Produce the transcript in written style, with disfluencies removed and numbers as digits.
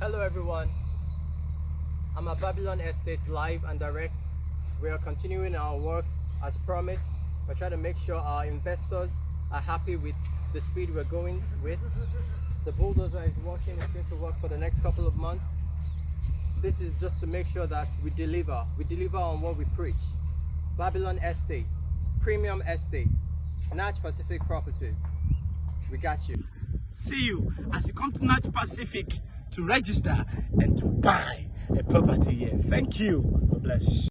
Hello everyone, I'm at Babylon Estate live and direct. We are continuing our works as promised. We're trying to make sure our investors are happy with the speed we're going with. The bulldozer is working, it's going to work for the next couple of months. This is just to make sure that we deliver on what we preach. Babylon Estate, premium estate, Naj Pacific Properties, we got you. See you as you come to Naj Pacific to register and to buy a property here. Thank you. God bless.